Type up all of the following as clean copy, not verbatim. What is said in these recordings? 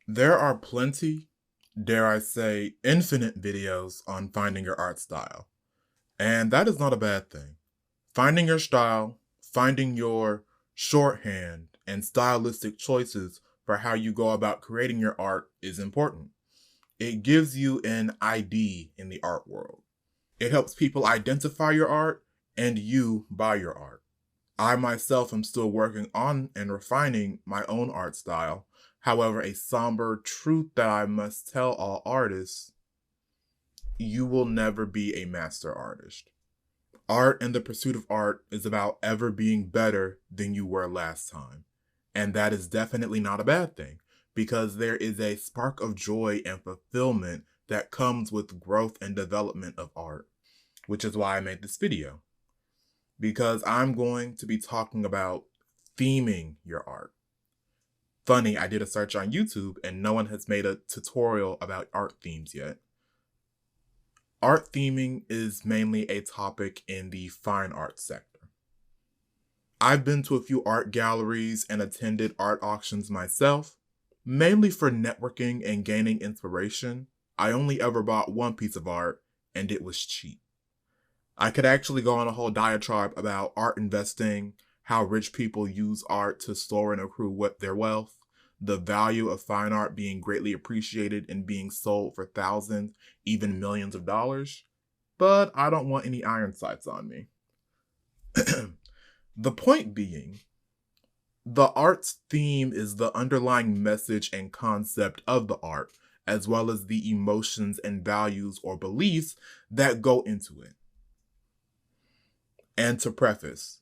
There are plenty, dare I say, infinite videos on finding your art style. And that is not a bad thing. Finding your style, finding your shorthand, and stylistic choices for how you go about creating your art is important. It gives you an ID in the art world. It helps people identify your art and you buy your art. I myself am still working on and refining my own art style. However, a somber truth that I must tell all artists: you will never be a master artist. Art and the pursuit of art is about ever being better than you were last time. And that is definitely not a bad thing, because there is a spark of joy and fulfillment that comes with growth and development of art, which is why I made this video. Because I'm going to be talking about theming your art. Funny, I did a search on YouTube and no one has made a tutorial about art themes yet. Art theming is mainly a topic in the fine arts sector. I've been to a few art galleries and attended art auctions myself, mainly for networking and gaining inspiration. I only ever bought one piece of art, and it was cheap. I could actually go on a whole diatribe about art investing, how rich people use art to store and accrue their wealth, the value of fine art being greatly appreciated and being sold for thousands, even millions of dollars. But I don't want any iron sights on me. The point being, the art's theme is the underlying message and concept of the art, as well as the emotions and values or beliefs that go into it. And to preface,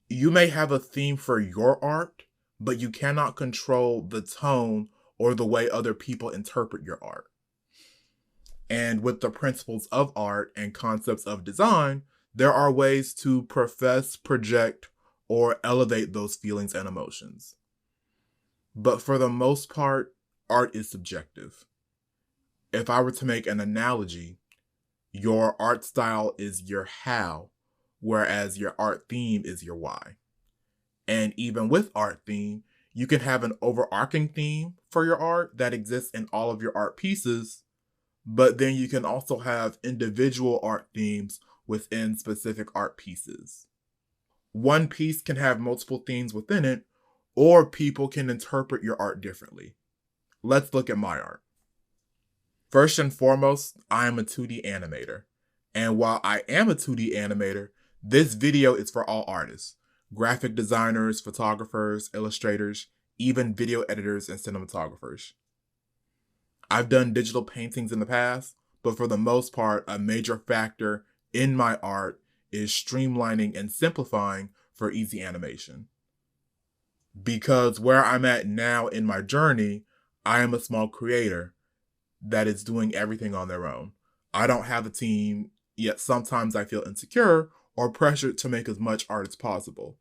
you may have a theme for your art, but you cannot control the tone or the way other people interpret your art. And with the principles of art and concepts of design, there are ways to profess, project, or elevate those feelings and emotions. But for the most part, art is subjective. If I were to make an analogy, your art style is your how, whereas your art theme is your why. And even with art theme, you can have an overarching theme for your art that exists in all of your art pieces, but then you can also have individual art themes within specific art pieces. One piece can have multiple themes within it, or people can interpret your art differently. Let's look at my art. First and foremost, I am a 2D animator. And while I am a 2D animator, this video is for all artists: graphic designers, photographers, illustrators, even video editors and cinematographers. I've done digital paintings in the past, but for the most part, a major factor in my art is streamlining and simplifying for easy animation. Because where I'm at now in my journey, I am a small creator that is doing everything on their own. I don't have a team, yet sometimes I feel insecure or pressured to make as much art as possible.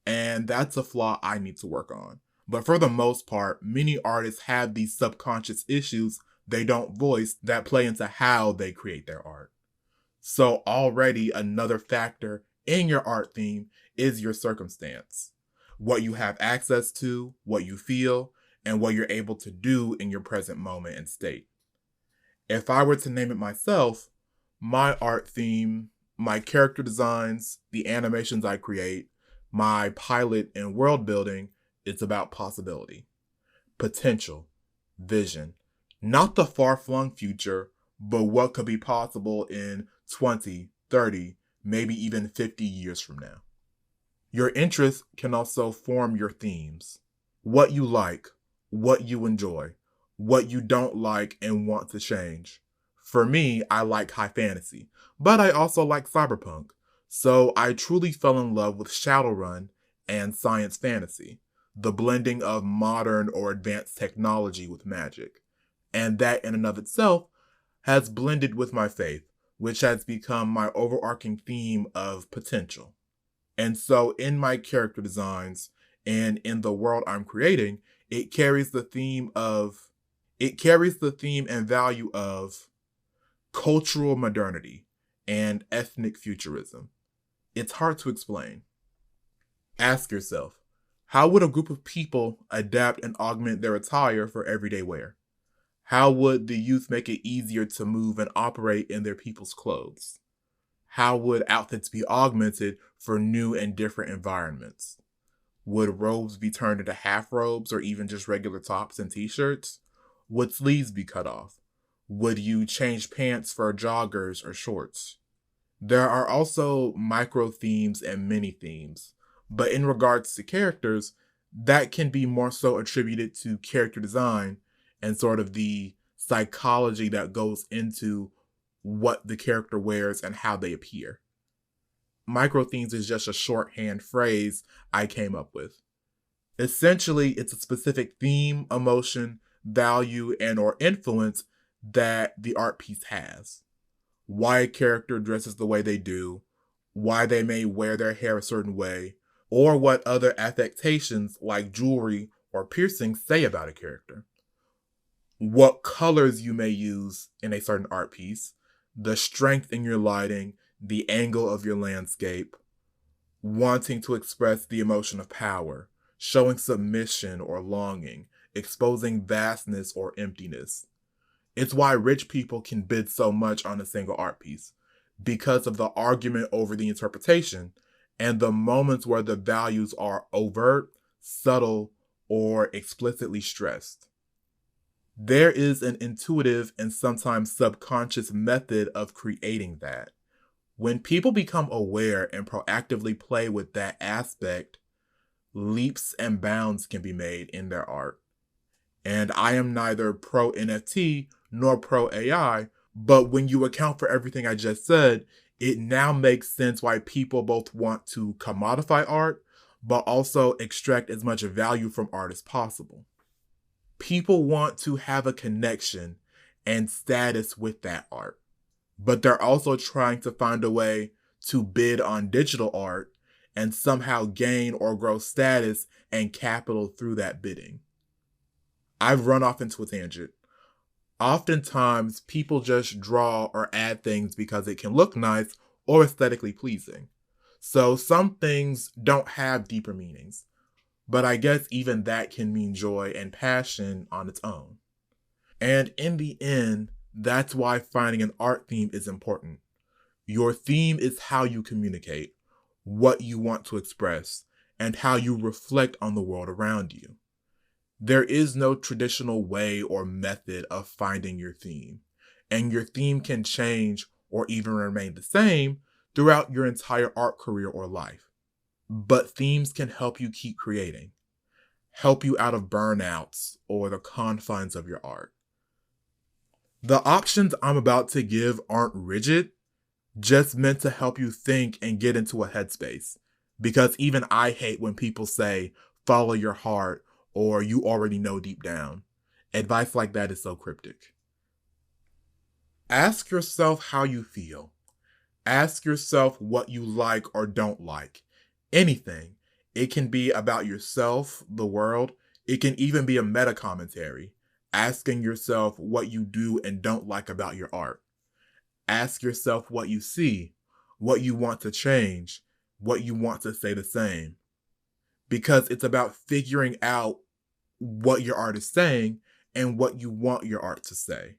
And that's a flaw I need to work on. But for the most part, many artists have these subconscious issues they don't voice that play into how they create their art. So already another factor in your art theme is your circumstance: what you have access to, what you feel, and what you're able to do in your present moment and state. If I were to name it myself, my art theme, my character designs, the animations I create, my pilot and world building, it's about possibility, potential, vision. Not the far-flung future, but what could be possible in 20, 30, maybe even 50 years from now. Your interests can also form your themes: what you like, what you enjoy, what you don't like and want to change. For me, I like high fantasy, but I also like cyberpunk. So I truly fell in love with Shadowrun and science fantasy, the blending of modern or advanced technology with magic. And that in and of itself has blended with my faith, which has become my overarching theme of potential. And so in my character designs and in the world I'm creating, it carries the theme and value of cultural modernity and ethnic futurism. It's hard to explain. Ask yourself, How would a group of people adapt and augment their attire for everyday wear? How would the youth make it easier to move and operate in their people's clothes? How would outfits be augmented for new and different environments? Would robes be turned into half robes or even just regular tops and t shirts? Would sleeves be cut off? Would you change pants for joggers or shorts? There are also micro themes and mini themes, but in regards to characters, that can be more so attributed to character design and sort of the psychology that goes into what the character wears and how they appear. Micro themes is just a shorthand phrase I came up with. Essentially, it's a specific theme, emotion, value, and or influence that the art piece has. Why a character dresses the way they do, why they may wear their hair a certain way, or what other affectations like jewelry or piercings say about a character. What colors you may use in a certain art piece, the strength in your lighting, the angle of your landscape, wanting to express the emotion of power, showing submission or longing, exposing vastness or emptiness. It's why rich people can bid so much on a single art piece, because of the argument over the interpretation and the moments where the values are overt, subtle, or explicitly stressed. There is an intuitive and sometimes subconscious method of creating that. When people become aware and proactively play with that aspect, leaps and bounds can be made in their art. And I am neither pro NFT nor pro AI, but when you account for everything I just said, it now makes sense why people both want to commodify art, but also extract as much value from art as possible. People want to have a connection and status with that art, but they're also trying to find a way to bid on digital art and somehow gain or grow status and capital through that bidding. I've run off into a tangent. Oftentimes, people just draw or add things because it can look nice or aesthetically pleasing. So some things don't have deeper meanings, but I guess even that can mean joy and passion on its own. And in the end, that's why finding an art theme is important. Your theme is how you communicate, what you want to express, and how you reflect on the world around you. There is no traditional way or method of finding your theme, and your theme can change or even remain the same throughout your entire art career or life. But themes can help you keep creating, help you out of burnouts or the confines of your art. The options I'm about to give aren't rigid, just meant to help you think and get into a headspace. Because even I hate when people say, follow your heart, or you already know deep down. Advice like that is so cryptic. Ask yourself how you feel. Ask yourself what you like or don't like. Anything. It can be about yourself, the world. It can even be a meta commentary. Asking yourself what you do and don't like about your art. Ask yourself what you see, what you want to change, what you want to stay the same. Because it's about figuring out what your art is saying and what you want your art to say.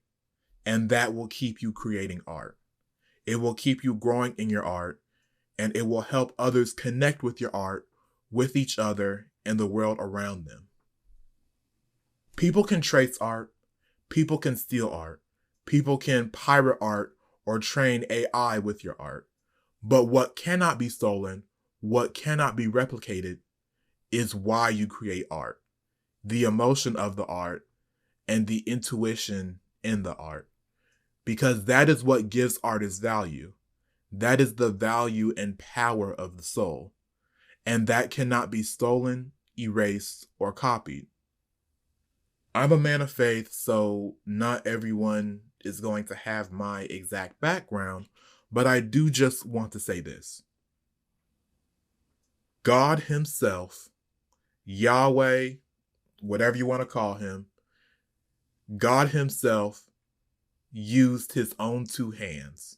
And that will keep you creating art. It will keep you growing in your art, and it will help others connect with your art, with each other, and the world around them. People can trace art. People can steal art. People can pirate art or train AI with your art. But what cannot be stolen, what cannot be replicated, is why you create art. The emotion of the art, and the intuition in the art. Because that is what gives art its value. That is the value and power of the soul. And that cannot be stolen, erased, or copied. I'm a man of faith, so not everyone is going to have my exact background, but I do just want to say this. God himself, Yahweh, whatever you want to call him, God himself used his own two hands.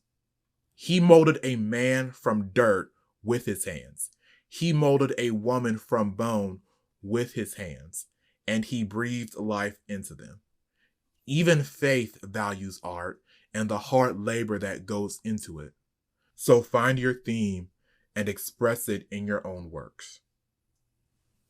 He molded a man from dirt with his hands. He molded a woman from bone with his hands, and he breathed life into them. Even faith values art and the hard labor that goes into it. So find your theme and express it in your own works.